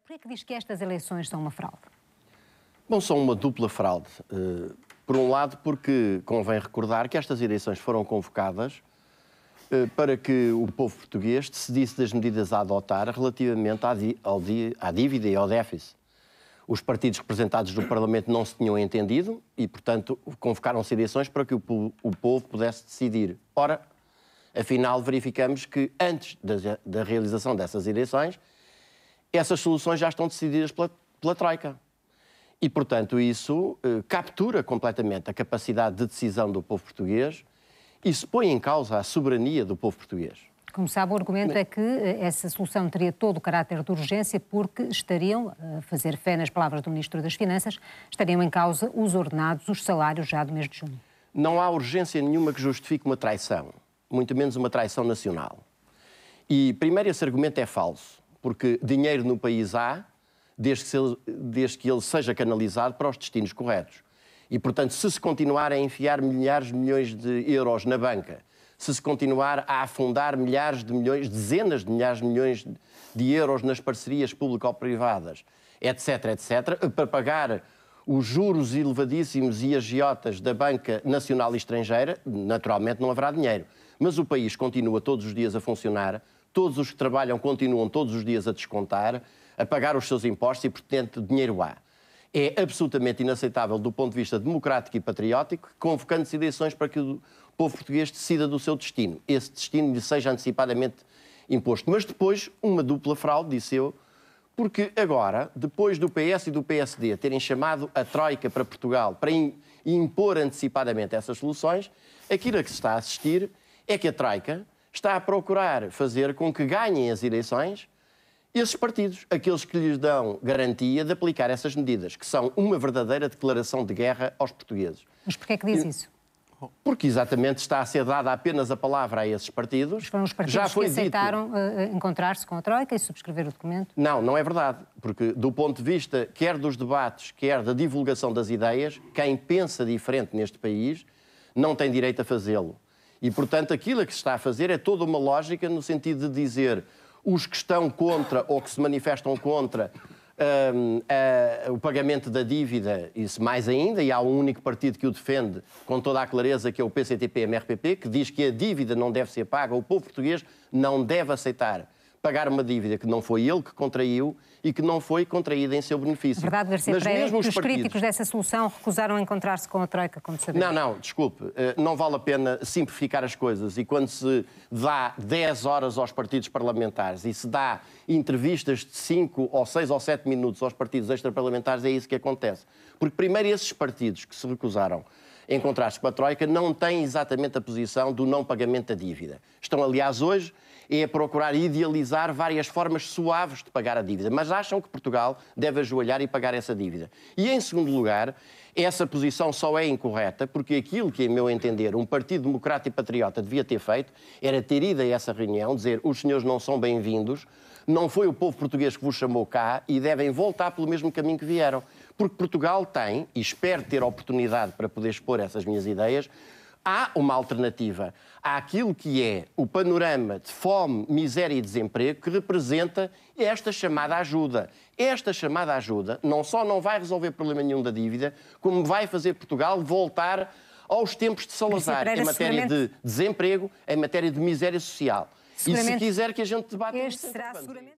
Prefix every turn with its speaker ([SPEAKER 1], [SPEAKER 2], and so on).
[SPEAKER 1] Por que diz que estas eleições são uma fraude?
[SPEAKER 2] Bom, são uma dupla fraude. Por um lado, porque convém recordar que estas eleições foram convocadas para que o povo português decidisse das medidas a adotar relativamente à dívida e ao déficit. Os partidos representados do Parlamento não se tinham entendido e, portanto, convocaram-se eleições para que o povo pudesse decidir. Ora, afinal, verificamos que antes da realização dessas eleições, essas soluções já estão decididas pela Troika. E, portanto, isso captura completamente a capacidade de decisão do povo português e se põe em causa a soberania do povo português.
[SPEAKER 1] Como sabe, o argumento é que essa solução teria todo o caráter de urgência porque estariam, a fazer fé nas palavras do Ministro das Finanças, estariam em causa os ordenados, os salários já do mês de junho.
[SPEAKER 2] Não há urgência nenhuma que justifique uma traição, muito menos uma traição nacional. E, primeiro, esse argumento é falso, porque dinheiro no país há, desde que ele seja canalizado para os destinos corretos. E, portanto, se continuar a enfiar milhares de milhões de euros na banca, se continuar a afundar milhares de milhões, dezenas de milhares de milhões de euros nas parcerias público-privadas, etc., etc., para pagar os juros elevadíssimos e agiotas da banca nacional e estrangeira, naturalmente não haverá dinheiro. Mas o país continua todos os dias a funcionar, todos os que trabalham continuam todos os dias a descontar, a pagar os seus impostos e, portanto, dinheiro há. É absolutamente inaceitável do ponto de vista democrático e patriótico, convocando-se eleições para que o povo português decida do seu destino. Esse destino lhe seja antecipadamente imposto. Mas depois, uma dupla fraude, disse eu, porque agora, depois do PS e do PSD terem chamado a Troika para Portugal para impor antecipadamente essas soluções, aquilo a que se está a assistir é que a Troika está a procurar fazer com que ganhem as eleições esses partidos, aqueles que lhes dão garantia de aplicar essas medidas, que são uma verdadeira declaração de guerra aos portugueses.
[SPEAKER 1] Mas porquê é que diz isso?
[SPEAKER 2] Porque exatamente está a ser dada apenas a palavra a esses partidos.
[SPEAKER 1] Mas foram os partidos que aceitaram encontrar-se com a Troika e subscrever o documento?
[SPEAKER 2] Não, não é verdade. Porque do ponto de vista quer dos debates, quer da divulgação das ideias, quem pensa diferente neste país não tem direito a fazê-lo. E, portanto, aquilo que se está a fazer é toda uma lógica no sentido de dizer os que estão contra ou que se manifestam contra o pagamento da dívida, isso mais ainda, e há um único partido que o defende com toda a clareza, que é o PCTP-MRPP, que diz que a dívida não deve ser paga, o povo português não deve aceitar pagar uma dívida que não foi ele que contraiu e que não foi contraída em seu benefício.
[SPEAKER 1] A verdade, Garcia Pereira, que os críticos dessa solução recusaram encontrar-se com a Troika, como sabemos.
[SPEAKER 2] Não, desculpe, não vale a pena simplificar as coisas e quando se dá 10 horas aos partidos parlamentares e se dá entrevistas de 5 ou 6 ou 7 minutos aos partidos extraparlamentares, é isso que acontece. Porque primeiro esses partidos que se recusaram a encontrar-se com a Troika não têm exatamente a posição do não pagamento da dívida. Estão, aliás, hoje a procurar idealizar várias formas suaves de pagar a dívida, mas acham que Portugal deve ajoelhar e pagar essa dívida. E, em segundo lugar, essa posição só é incorreta porque aquilo que, em meu entender, um Partido Democrático e Patriota devia ter feito era ter ido a essa reunião, dizer os senhores não são bem-vindos, não foi o povo português que vos chamou cá e devem voltar pelo mesmo caminho que vieram. Porque Portugal tem, e espero ter a oportunidade para poder expor essas minhas ideias, há uma alternativa àquilo que é o panorama de fome, miséria e desemprego que representa esta chamada ajuda. Esta chamada ajuda não só não vai resolver problema nenhum da dívida, como vai fazer Portugal voltar aos tempos de Salazar em matéria de desemprego, em matéria de miséria social. E se quiser que a gente debate...
[SPEAKER 1] Este será seguramente...